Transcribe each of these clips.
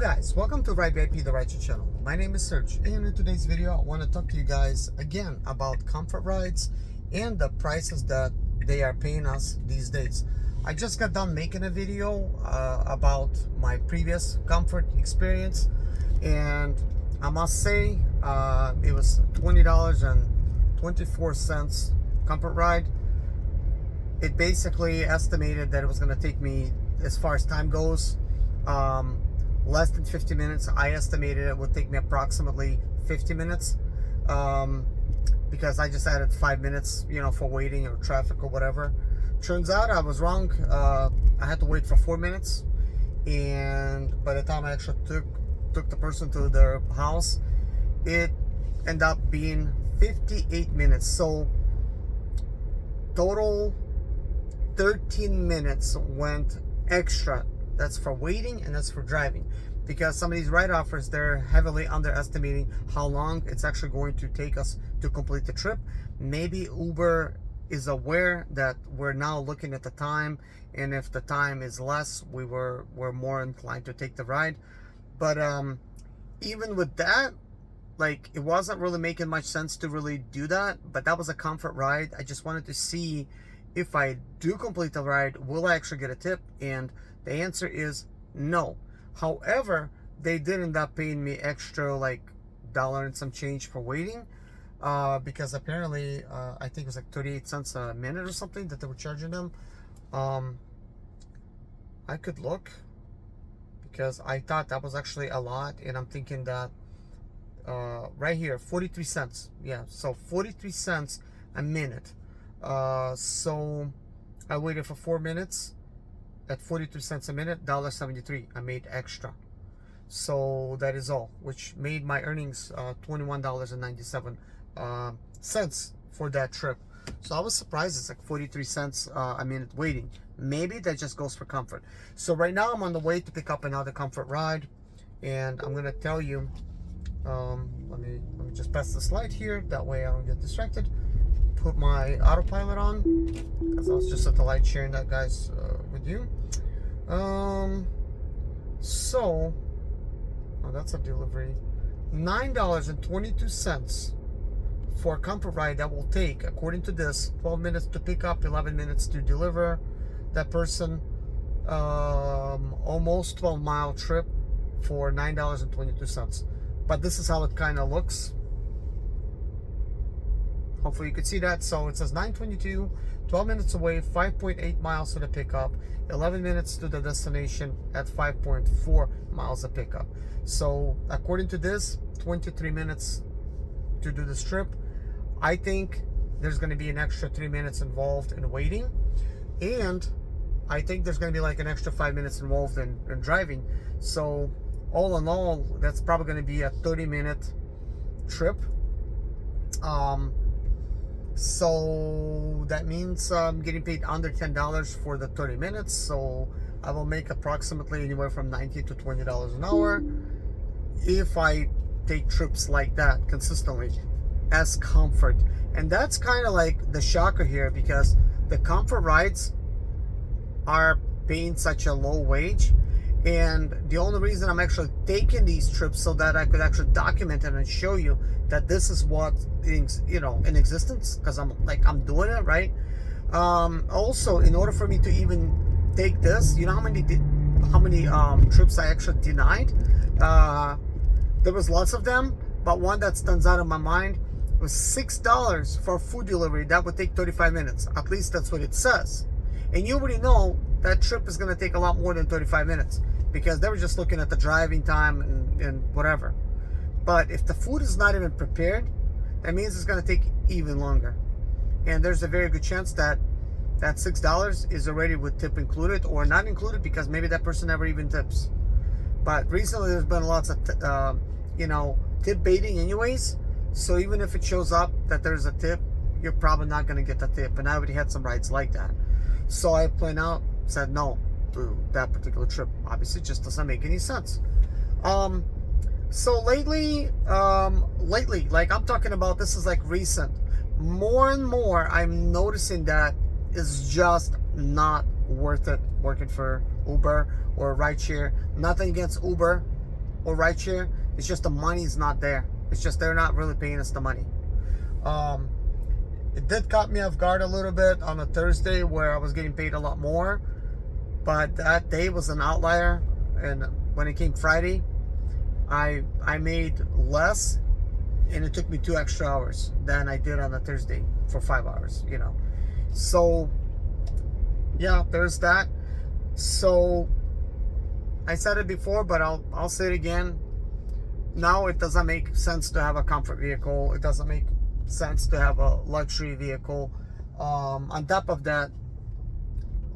guys, welcome to Ride VIP, the Rideshare channel. My name is Serge, and in today's video I want to talk to you guys again about comfort rides and the prices that they are paying us these days. I just got done making a video about my previous comfort experience, and I must say it was $20.24 comfort ride. It basically estimated that it was going to take me, as far as time goes, less than 50 minutes. I estimated it would take me approximately 50 minutes because I just added 5 minutes, for waiting or traffic or whatever. Turns out I was wrong. I had to wait for 4 minutes, and by the time I actually took the person to their house, it ended up being 58 minutes. So total 13 minutes went extra. That's for waiting and that's for driving, because some of these ride offers, they're heavily underestimating how long it's actually going to take us to complete the trip. Maybe Uber is aware that we're now looking at the time, and if the time is less, we're more inclined to take the ride. But even with that, like, it wasn't really making much sense to really do that. But that was a comfort ride. I just wanted to see if I do complete the ride, will I actually get a tip? And the answer is no. However, they did end up paying me extra, like $1 and some change for waiting, because apparently I think it was like 38 cents a minute or something that they were charging them. I could look, because I thought that was actually a lot, and I'm thinking that right here, 43 cents. Yeah, so 43 cents a minute. So I waited for 4 minutes at 42 cents a minute, $1.73 I made extra. So that is all, which made my earnings $21.97 for that trip. So I was surprised it's like 43 cents a minute waiting. Maybe that just goes for comfort. So right now I'm on the way to pick up another comfort ride, and I'm gonna tell you, let me just pass the slide here, that way I don't get distracted. Put my autopilot on, because I was just at the light sharing that, guys, with you. So, oh, that's a delivery. $9.22 for a comfort ride that will take, according to this, 12 minutes to pick up, 11 minutes to deliver that person. Almost 12-mile trip for $9.22. But this is how it kind of looks. Hopefully you could see that. So it says 9:22, 12 minutes away, 5.8 miles to the pickup, 11 minutes to the destination at 5.4 miles of pickup. So according to this, 23 minutes to do this trip. I think there's going to be an extra 3 minutes involved in waiting, and I think there's going to be like an extra 5 minutes involved in driving. So all in all, that's probably going to be a 30-minute trip. So that means I'm getting paid under $10 for the 30 minutes. So I will make approximately anywhere from $19 to $20 an hour if I take trips like that consistently as comfort. And that's kind of like the shocker here, because the comfort rides are paying such a low wage. And the only reason I'm actually taking these trips so that I could actually document it and show you that this is what is, in existence, because I'm doing it, right? Also, in order for me to even take this, you know how many trips I actually denied? There was lots of them, but one that stands out in my mind was $6 for food delivery. That would take 35 minutes. At least that's what it says. And you already know that trip is going to take a lot more than 35 minutes, because they were just looking at the driving time and whatever. But if the food is not even prepared, that means it's going to take even longer. And there's a very good chance that that $6 is already with tip included or not included, because maybe that person never even tips. But recently there's been lots of tip baiting anyways. So even if it shows up that there's a tip, you're probably not going to get the tip. And I already had some rides like that. So I said no to that particular trip. Obviously, it just doesn't make any sense. So lately, like I'm talking about, this is like recent. More and more, I'm noticing that it's just not worth it working for Uber or Rideshare. Nothing against Uber. or rideshare. It's just the money's not there. It's just they're not really paying us the money. It did caught me off guard a little bit on a Thursday where I was getting paid a lot more, but that day was an outlier. And when it came Friday, I made less, and it took me 2 extra hours than I did on a Thursday for 5 hours, you know. So yeah, there's that. So I said it before, but I'll say it again. Now it doesn't make sense to have a comfort vehicle. It doesn't make sense to have a luxury vehicle. On top of that,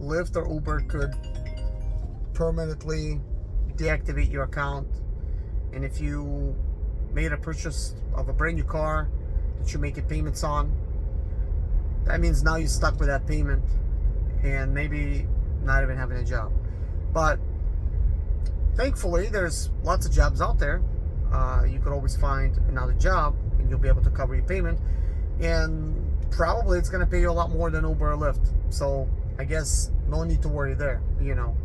Lyft or Uber could permanently deactivate your account. And if you made a purchase of a brand new car that you're making payments on, that means now you're stuck with that payment and maybe not even having a job. But thankfully, there's lots of jobs out there. You could always find another job and you'll be able to cover your payment. And probably it's going to pay you a lot more than Uber or Lyft. So I guess no need to worry there, you know.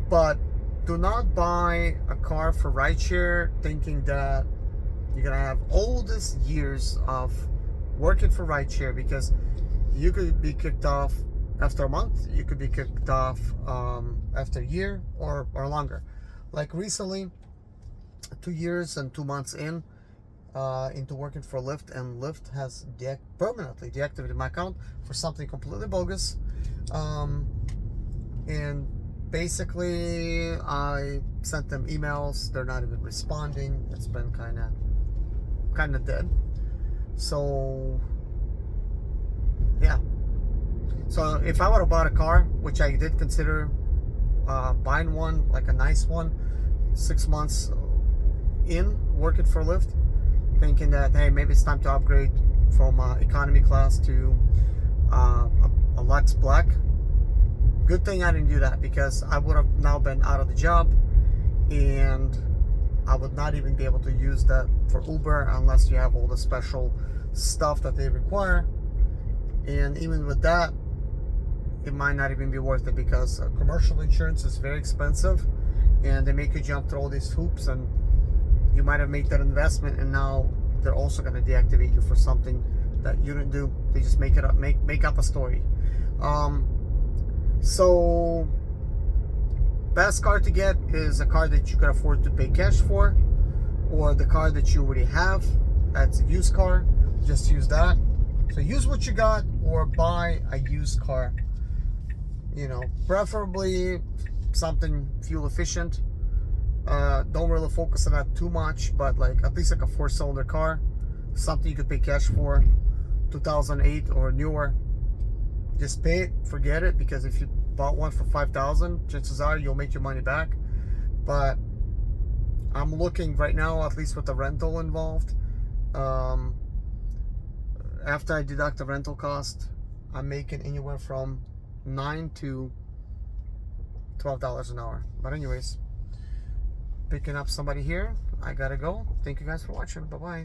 But do not buy a car for rideshare thinking that you're going to have all these years of working for rideshare, because you could be kicked off after a month. You could be kicked off after a year or longer. Like recently, 2 years and 2 months into working for Lyft, and Lyft has permanently deactivated my account for something completely bogus. And basically I sent them emails, they're not even responding. It's been kind of dead. So yeah, so if I would have bought a car, which I did consider buying one, like a nice one, 6 months in working for Lyft, thinking that, hey, maybe it's time to upgrade from economy class to a Lux Black. Good thing I didn't do that, because I would have now been out of the job, and I would not even be able to use that for Uber unless you have all the special stuff that they require. And even with that, it might not even be worth it, because commercial insurance is very expensive, and they make you jump through all these hoops, and you might have made that investment, and now they're also going to deactivate you for something that you didn't do. They just make it up, make up a story. So best car to get is a car that you can afford to pay cash for, or the car that you already have that's a used car. Just use that. So use what you got, or buy a used car, you know, preferably something fuel efficient. Don't really focus on that too much, but like at least like a 4-cylinder car, something you could pay cash for, 2008 or newer. Just pay it, forget it, because if you bought one for $5,000, chances are you'll make your money back. But I'm looking right now, at least with the rental involved, after I deduct the rental cost, I'm making anywhere from $9 to $12 an hour. But anyways, picking up somebody here, I gotta go. Thank you guys for watching. Bye bye.